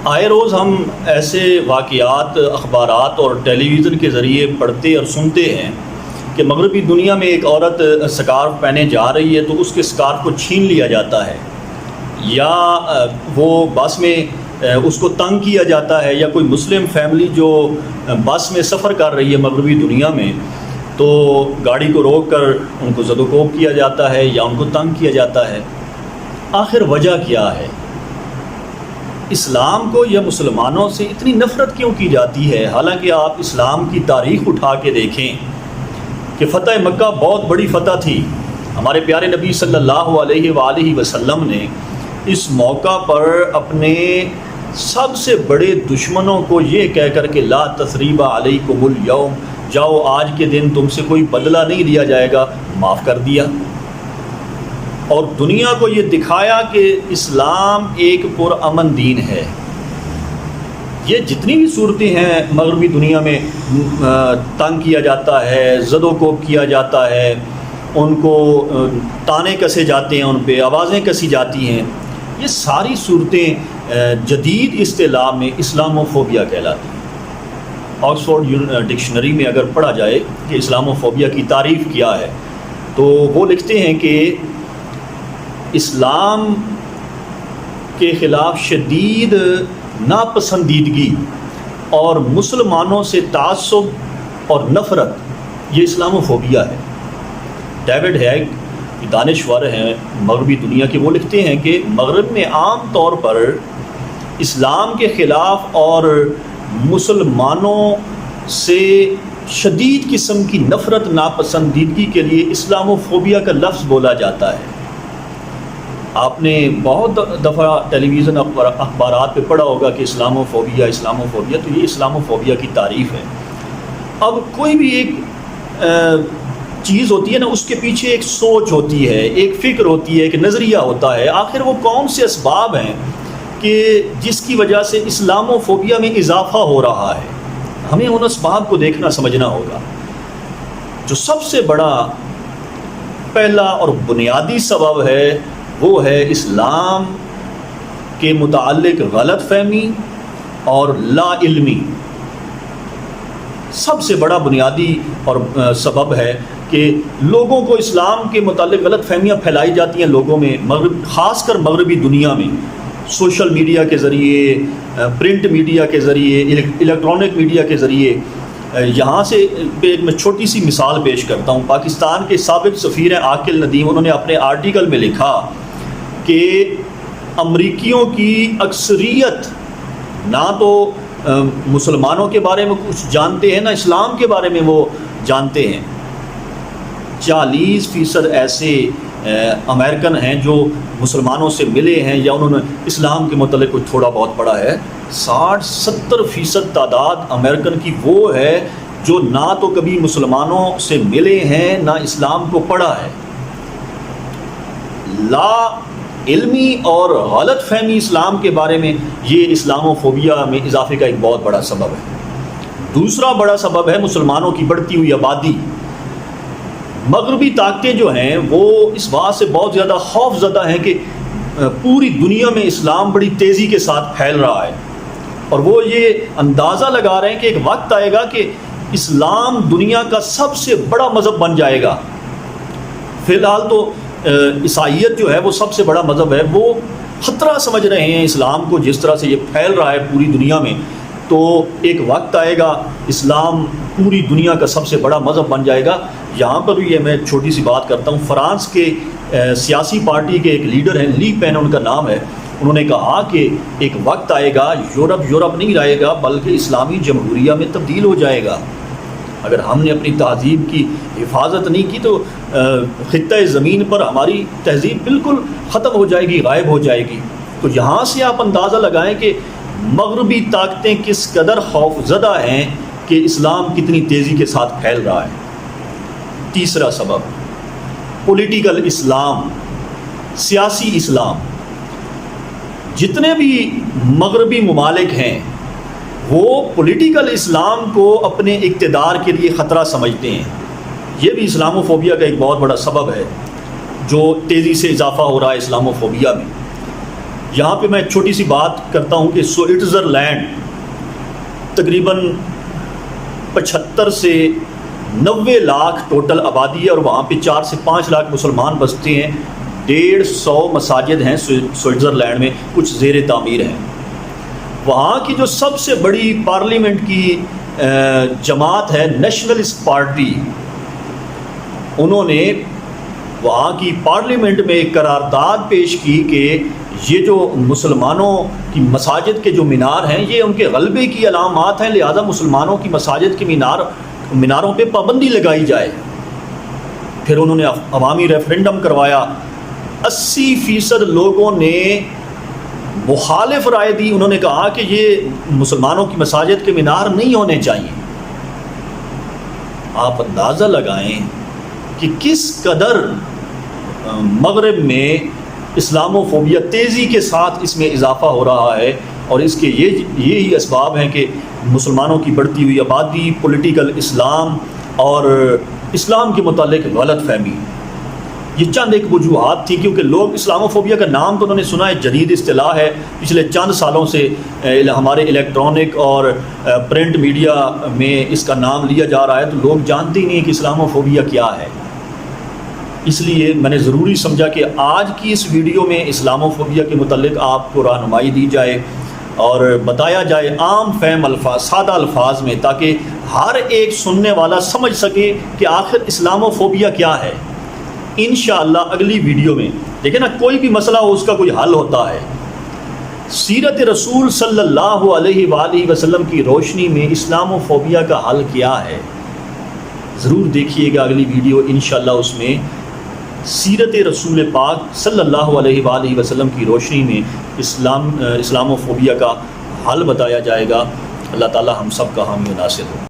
آئے روز ہم ایسے واقعات اخبارات اور ٹیلی ویژن کے ذریعے پڑھتے اور سنتے ہیں کہ مغربی دنیا میں ایک عورت سکارف پہنے جا رہی ہے تو اس کے سکارف کو چھین لیا جاتا ہے، یا وہ بس میں اس کو تنگ کیا جاتا ہے، یا کوئی مسلم فیملی جو بس میں سفر کر رہی ہے مغربی دنیا میں تو گاڑی کو روک کر ان کو زد و کوب کیا جاتا ہے یا ان کو تنگ کیا جاتا ہے۔ آخر وجہ کیا ہے؟ اسلام کو یا مسلمانوں سے اتنی نفرت کیوں کی جاتی ہے؟ حالانکہ آپ اسلام کی تاریخ اٹھا کے دیکھیں کہ فتح مکہ بہت بڑی فتح تھی۔ ہمارے پیارے نبی صلی اللہ علیہ وآلہ وسلم نے اس موقع پر اپنے سب سے بڑے دشمنوں کو یہ کہہ کر کہ لا تثریب علیکم الیوم، جاؤ آج کے دن تم سے کوئی بدلہ نہیں لیا جائے گا، معاف کر دیا، اور دنیا کو یہ دکھایا کہ اسلام ایک پرامن دین ہے۔ یہ جتنی بھی صورتیں ہیں مغربی دنیا میں، تنگ کیا جاتا ہے، زد و کوب کیا جاتا ہے، ان کو تانے کسے جاتے ہیں، ان پہ آوازیں کسی جاتی ہیں، یہ ساری صورتیں جدید اصطلاح میں اسلاموفوبیا کہلاتی ہیں۔ آکسفورڈ ڈکشنری میں اگر پڑھا جائے کہ اسلاموفوبیا کی تعریف کیا ہے تو وہ لکھتے ہیں کہ اسلام کے خلاف شدید ناپسندیدگی اور مسلمانوں سے تعصب اور نفرت، یہ اسلاموفوبیا ہے۔ ڈیوڈ ہیگ دانشور ہیں مغربی دنیا کے، وہ لکھتے ہیں کہ مغرب میں عام طور پر اسلام کے خلاف اور مسلمانوں سے شدید قسم کی نفرت ناپسندیدگی کے لیے اسلاموفوبیا کا لفظ بولا جاتا ہے۔ آپ نے بہت دفعہ ٹیلی ویژن اخبارات پہ پڑھا ہوگا کہ اسلاموفوبیا، تو یہ اسلاموفوبیا کی تعریف ہے۔ اب کوئی بھی ایک چیز ہوتی ہے نا، اس کے پیچھے ایک سوچ ہوتی ہے، ایک فکر ہوتی ہے، ایک نظریہ ہوتا ہے۔ آخر وہ کون سے اسباب ہیں کہ جس کی وجہ سے اسلاموفوبیا میں اضافہ ہو رہا ہے؟ ہمیں ان اسباب کو دیکھنا سمجھنا ہوگا۔ جو سب سے بڑا پہلا اور بنیادی سبب ہے وہ ہے اسلام کے متعلق غلط فہمی اور لا علمی۔ سب سے بڑا بنیادی اور سبب ہے کہ لوگوں کو اسلام کے متعلق غلط فہمیاں پھیلائی جاتی ہیں لوگوں میں، خاص کر مغربی دنیا میں، سوشل میڈیا کے ذریعے، پرنٹ میڈیا کے ذریعے، الیکٹرانک میڈیا کے ذریعے۔ یہاں سے میں چھوٹی سی مثال پیش کرتا ہوں۔ پاکستان کے سابق سفیر ہیں عاقل ندیم، انہوں نے اپنے آرٹیکل میں لکھا کہ امریکیوں کی اکثریت نہ تو مسلمانوں کے بارے میں کچھ جانتے ہیں، نہ اسلام کے بارے میں وہ جانتے ہیں۔ 40% ایسے امریکن ہیں جو مسلمانوں سے ملے ہیں یا انہوں نے اسلام کے متعلق کچھ تھوڑا بہت پڑھا ہے۔ 60-70% تعداد امریکن کی وہ ہے جو نہ تو کبھی مسلمانوں سے ملے ہیں نہ اسلام کو پڑھا ہے۔ لا علمی اور غلط فہمی اسلام کے بارے میں یہ اسلاموفوبیا میں اضافے کا ایک بہت بڑا سبب ہے۔ دوسرا بڑا سبب ہے مسلمانوں کی بڑھتی ہوئی آبادی۔ مغربی طاقتیں جو ہیں وہ اس بات سے بہت زیادہ خوف زدہ ہیں کہ پوری دنیا میں اسلام بڑی تیزی کے ساتھ پھیل رہا ہے، اور وہ یہ اندازہ لگا رہے ہیں کہ ایک وقت آئے گا کہ اسلام دنیا کا سب سے بڑا مذہب بن جائے گا۔ فی الحال تو عیسائیت جو ہے وہ سب سے بڑا مذہب ہے، وہ خطرہ سمجھ رہے ہیں اسلام کو، جس طرح سے یہ پھیل رہا ہے پوری دنیا میں۔ تو ایک وقت آئے گا اسلام پوری دنیا کا سب سے بڑا مذہب بن جائے گا۔ یہاں پر بھی یہ میں چھوٹی سی بات کرتا ہوں۔ فرانس کے سیاسی پارٹی کے ایک لیڈر ہیں، لی پین ان کا نام ہے، انہوں نے کہا کہ ایک وقت آئے گا یورپ نہیں رہے گا بلکہ اسلامی جمہوریہ میں تبدیل ہو جائے گا۔ اگر ہم نے اپنی تہذیب کی حفاظت نہیں کی تو خطہ زمین پر ہماری تہذیب بالکل ختم ہو جائے گی، غائب ہو جائے گی۔ تو یہاں سے آپ اندازہ لگائیں کہ مغربی طاقتیں کس قدر خوف زدہ ہیں کہ اسلام کتنی تیزی کے ساتھ پھیل رہا ہے۔ تیسرا سبب پولیٹیکل اسلام، سیاسی اسلام۔ جتنے بھی مغربی ممالک ہیں وہ پولیٹیکل اسلام کو اپنے اقتدار کے لیے خطرہ سمجھتے ہیں۔ یہ بھی اسلاموفوبیا کا ایک بہت بڑا سبب ہے جو تیزی سے اضافہ ہو رہا ہے اسلاموفوبیا میں۔ یہاں پہ میں ایک چھوٹی سی بات کرتا ہوں کہ سوئٹزرلینڈ تقریباً 75 سے 90 لاکھ ٹوٹل آبادی ہے، اور وہاں پہ 4 سے 5 لاکھ مسلمان بستے ہیں۔ 150 مساجد ہیں سوئٹزرلینڈ میں، کچھ زیر تعمیر ہیں۔ وہاں کی جو سب سے بڑی پارلیمنٹ کی جماعت ہے نیشنلسٹ پارٹی، انہوں نے وہاں کی پارلیمنٹ میں ایک قرارداد پیش کی کہ یہ جو مسلمانوں کی مساجد کے جو مینار ہیں یہ ان کے غلبے کی علامات ہیں، لہذا مسلمانوں کی مساجد کے میناروں پہ پابندی لگائی جائے۔ پھر انہوں نے عوامی ریفرنڈم کروایا، 80% لوگوں نے مخالف رائے دی۔ انہوں نے کہا کہ یہ مسلمانوں کی مساجد کے مینار نہیں ہونے چاہیے۔ آپ اندازہ لگائیں کہ کس قدر مغرب میں اسلامو فوبیا تیزی کے ساتھ اس میں اضافہ ہو رہا ہے، اور اس کے یہی اسباب ہیں کہ مسلمانوں کی بڑھتی ہوئی آبادی، پولیٹیکل اسلام اور اسلام کے متعلق غلط فہمی۔ یہ چند ایک وجوہات تھی، کیونکہ لوگ اسلامو فوبیا کا نام تو انہوں نے سنا ہے، جدید اصطلاح ہے، پچھلے چند سالوں سے ہمارے الیکٹرانک اور پرنٹ میڈیا میں اس کا نام لیا جا رہا ہے، تو لوگ جانتے ہی نہیں کہ اسلامو فوبیا کیا ہے۔ اس لیے میں نے ضروری سمجھا کہ آج کی اس ویڈیو میں اسلامو فوبیا کے متعلق آپ کو رہنمائی دی جائے اور بتایا جائے عام فہم الفاظ، سادہ الفاظ میں، تاکہ ہر ایک سننے والا سمجھ سکے کہ آخر اسلامو فوبیا کیا ہے۔ انشاءاللہ اگلی ویڈیو میں دیکھیں نا، کوئی بھی مسئلہ ہو اس کا کوئی حل ہوتا ہے۔ سیرت رسول صلی اللہ علیہ وآلہ وسلم کی روشنی میں اسلامو فوبیا کا حل کیا ہے، ضرور دیکھیے گا اگلی ویڈیو۔ انشاءاللہ اس میں سیرت رسول پاک صلی اللہ علیہ وآلہ وسلم کی روشنی میں اسلامو فوبیا کا حل بتایا جائے گا۔ اللہ تعالی ہم سب کا حامی و ناصر ہو۔